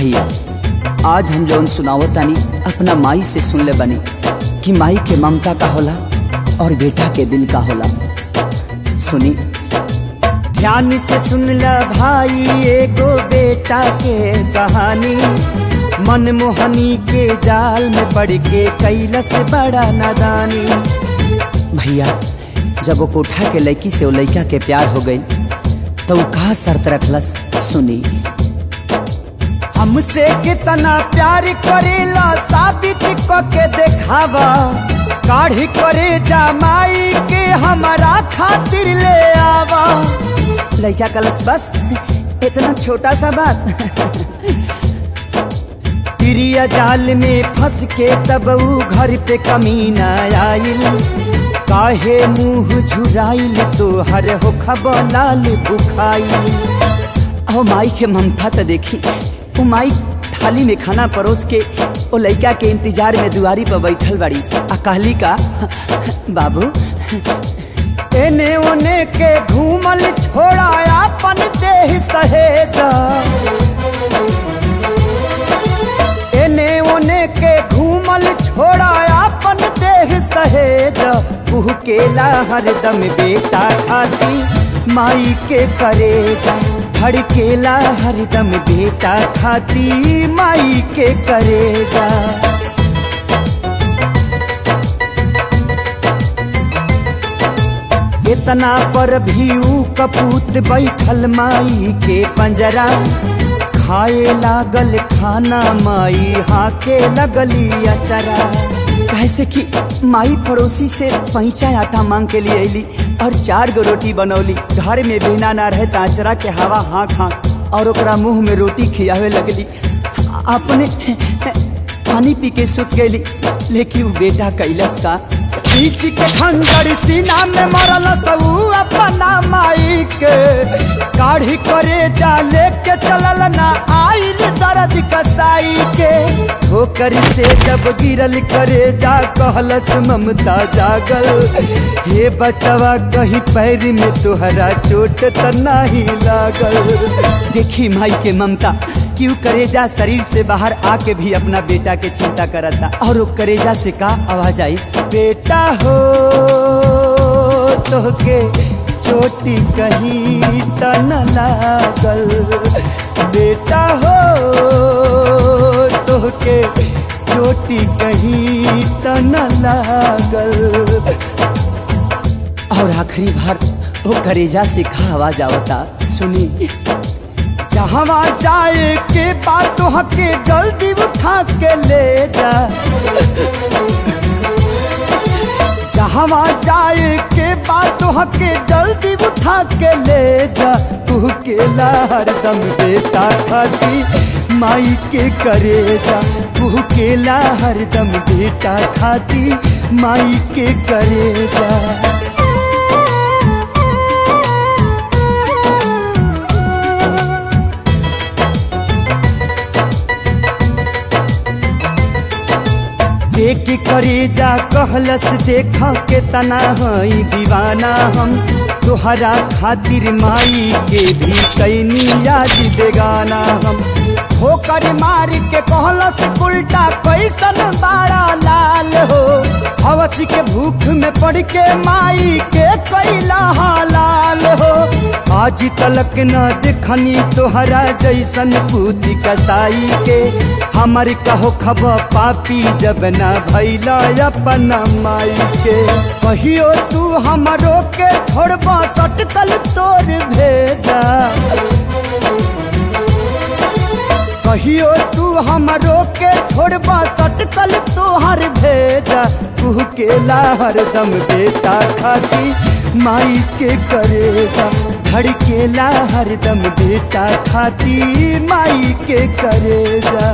भैया, आज हम जौन सुनावत तानी अपना माई से सुन ले बनी कि माई के ममता का होला और बेटा के दिल का होला। सुनी ध्यान से सुन ल भाई एगो बेटा के कहानी। मनमोहनी के जाल में पड़ के कैलस बड़ा नादानी। भैया जब वो कोठा के लड़की से वो लड़का के प्यार हो गई तो वो कहा शर्त रखलस। सुनी हमसे कितना प्यार करेला साबित क के देखावा। काढ़ी करे जमाई के हमारा खातिर ले आवा। लड़का कलस बस इतना छोटा सा बात। तिरिया जाल में फंस के तब वो घर पे कमीना आइल। काहे मुँह झुराइल तो हर हो खबलाल बुखाइल। ओ माई के ममता तो देखी। वो माई थाली में खाना परोस के वो लड़का के इंतजार में दुआरी पर बैठल बड़ी। आ कहली का बाबू एने ओने के घूमल छोड़ा अपन देह सहेजा। एने ओने के घूमल छोड़ा अपन देह सहेजा। केला हरदम बेटा खाती माई के करेजा। धड़केला हरदम बेटा खाती माई के करेजा। इतना पर भी ऊ कपूत बैठल माई के पंजरा। खाए लागल खाना माई हाके लगली अचरा। कैसे कि माई पड़ोसी से पैंचा आटा मांग के लिए अली और 4 गो रोटी बनौली। घर में बिना ना रहे ताचरा के हवा हाँक हाँक और ओकरा मुंह में रोटी खियावे लगली। अपने पानी पी के सुत गई। लेकिन वो बेटा कैलस का खींच के खंजर सीना में मरल सब अपना माई के। काढ़ी करे जा लेके चलल ना आइल दर्द कसाई के। ठोकर से जब गिरल करे जा कहलस ममता जागल। हे बचवा कहीं पैर में तोहरा चोट त नाही लागल। देखी माई के ममता क्यों करेजा शरीर से बाहर आके भी अपना बेटा के चिंता करता। और वो करेजा से का आवाज आई बेटा हो तो के चोटी कहीं त न लागल। बेटा हो तो के चोटी कहीं त न लागल। और आखिरी बार वो करेजा से का आवाज आवता। सुनी जहाँ जाए के बात हके जल्दी उठा के ले जा। जहाँ जाए के बात हके जल्दी उठा के ले जा। तू केला हरदम बेटा खाती माई के करेजा। तू केला हरदम बेटा खाती माई के करेजा। देख करेजा कहलस देखा के तना हई दीवाना हम। तोहरा खातिर माई के भी कैनी याद बेगाना हम। ठोकर मार के कहलस उल्टा कैसन बड़ा लाल हो। हवस के भूख में पड़ के माई के कैला हालाल हो। आज तलक न देखनी तोहरा जैसन पूती कसाई के। हमर कहो खब पापी जब न भैला अपना माई के। कहियो तू हमरो के छोड़बा सटकल तोर भेजा। कहियो तू हमरो के छोड़बा सटकल तोहर भेजा। तू केला हरदम बेटा खाती माई के करेजा। धड़केला हरदम बेटा खाती माई के करेजा।